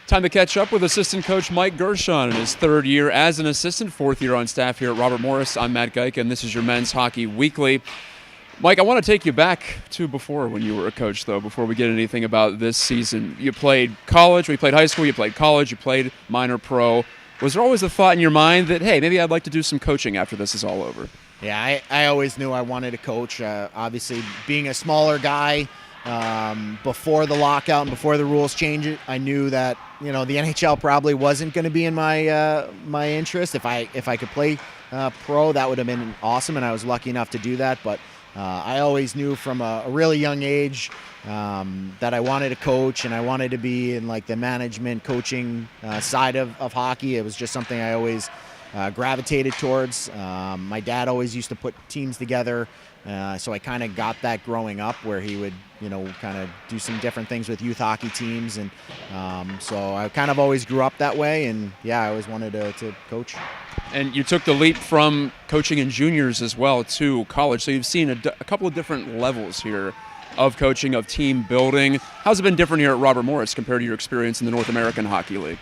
Time to catch up with assistant coach Mike Gershon in his third year as an assistant, fourth year on staff here at Robert Morris. I'm Matt Gajtka, and this is your Men's Hockey Weekly. Mike, I want to take you back to before when you were a coach, though, before we get anything about this season. You played college, you played high school, you played college, you played minor pro. Was there always a thought in your mind that, hey, maybe I'd like to do some coaching after this is all over? Yeah, I always knew I wanted to coach. Obviously, being a smaller guy, before the lockout and before the rules changed, I knew that the NHL probably wasn't going to be in my interest. If I could play pro, that would have been awesome, and I was lucky enough to do that. But I always knew from a really young age that I wanted to coach, and I wanted to be in like the management coaching side of hockey. It was just something I always gravitated towards. My dad always used to put teams together, so I kind of got that growing up, where he would kind of do some different things with youth hockey teams, and so I kind of always grew up that way, and yeah, I always wanted to coach. And you took the leap from coaching in juniors as well to college, so you've seen a couple of different levels here of coaching, of team building. How's it been different here at Robert Morris compared to your experience in the North American Hockey League?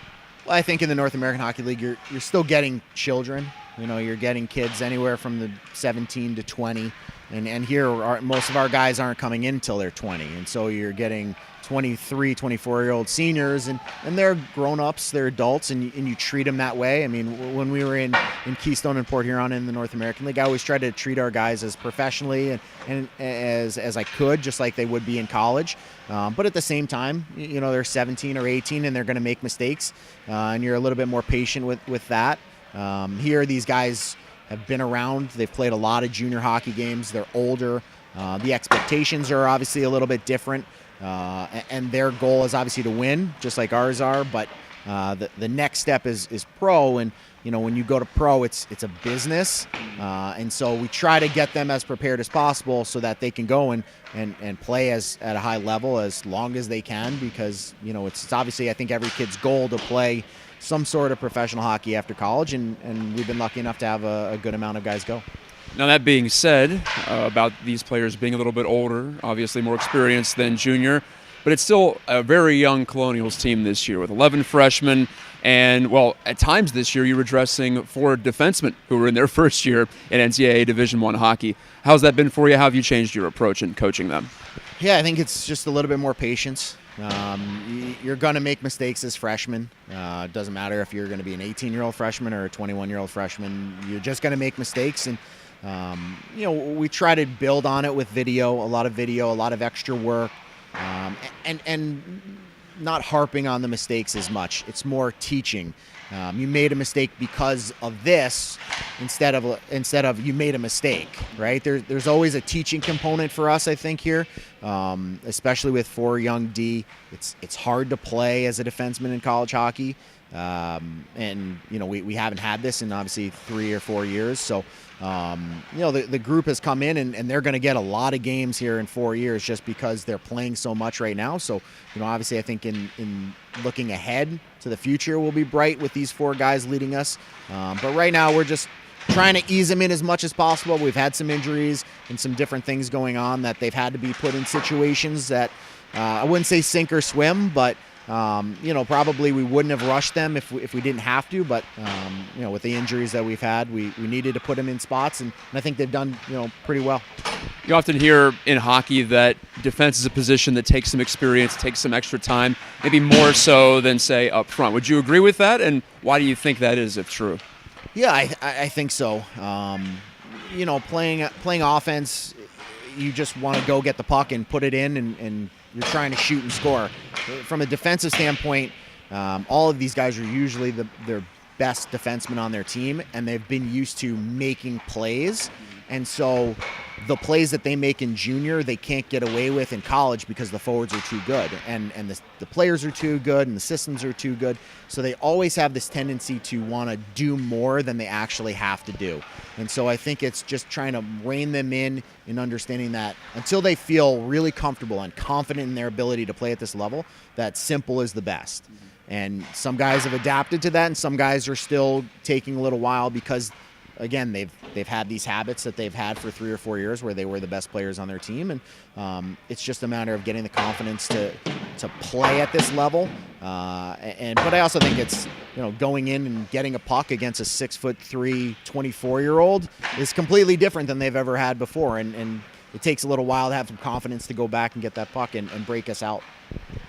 Well, I think in the North American Hockey League, you're still getting children. You're getting kids anywhere from the 17 to 20. And here, most of our guys aren't coming in until they're 20. And so you're getting 23, 24-year-old seniors, and they're grown-ups, they're adults, and you treat them that way. I mean, when we were in Keystone and Port Huron in the North American League, I always tried to treat our guys as professionally and as I could, just like they would be in college. But at the same time, they're 17 or 18, and they're going to make mistakes, and you're a little bit more patient with that. Here, these guys have been around. They've played a lot of junior hockey games. They're older. The expectations are obviously a little bit different, and their goal is obviously to win, just like ours are. But the next step is pro, and when you go to pro, it's a business, and so we try to get them as prepared as possible so that they can go and play at a high level as long as they can, because it's obviously, I think, every kid's goal to play some sort of professional hockey after college, and we've been lucky enough to have a good amount of guys go. Now, that being said, about these players being a little bit older, obviously more experienced than junior, but it's still a very young Colonials team this year with 11 freshmen, and, well, at times this year you were dressing 4 defensemen who were in their first year in NCAA Division I hockey. How's that been for you? How have you changed your approach in coaching them? Yeah, I think it's just a little bit more patience. You're going to make mistakes as freshmen. It doesn't matter if you're going to be an 18-year-old freshman or a 21-year-old freshman. You're just going to make mistakes, and we try to build on it with video, a lot of extra work, and not harping on the mistakes as much. It's more teaching. You made a mistake because of this, instead of you made a mistake, right? There's always a teaching component for us, I think, here, especially with 4 young D. It's hard to play as a defenseman in college hockey, and we haven't had this in obviously 3 or 4 years. So the group has come in, and they're going to get a lot of games here in 4 years just because they're playing so much right now. So obviously, I think in looking ahead to the future will be bright with these 4 guys leading us. But right now, we're just trying to ease them in as much as possible. We've had some injuries and some different things going on that they've had to be put in situations that I wouldn't say sink or swim, but probably we wouldn't have rushed them if we didn't have to. But with the injuries that we've had, we needed to put them in spots, and I think they've done pretty well. You often hear in hockey that defense is a position that takes some experience, takes some extra time, maybe more so than, say, up front. Would you agree with that, and why do you think that is, if true? Yeah, I think so. Playing offense, you just want to go get the puck and put it in, and you're trying to shoot and score. From a defensive standpoint, all of these guys are usually their best defensemen on their team, and they've been used to making plays. And so the plays that they make in junior, they can't get away with in college because the forwards are too good, and the players are too good, and the systems are too good. So they always have this tendency to want to do more than they actually have to do. And so I think it's just trying to rein them in understanding that until they feel really comfortable and confident in their ability to play at this level, that simple is the best. And some guys have adapted to that, and some guys are still taking a little while because again, they've had these habits that they've had for 3 or 4 years where they were the best players on their team, and it's just a matter of getting the confidence to to play at this level. But I also think it's, going in and getting a puck against a 6'3", 24-year-old is completely different than they've ever had before. And it takes a little while to have some confidence to go back and get that puck and break us out.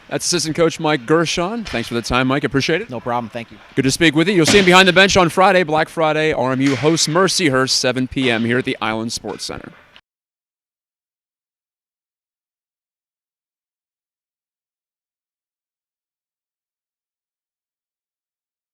That's assistant coach Mike Gershon. Thanks for the time, Mike. Appreciate it. No problem. Thank you. Good to speak with you. You'll see him behind the bench on Friday, Black Friday. RMU hosts Mercyhurst, 7 p.m. here at the Island Sports Center.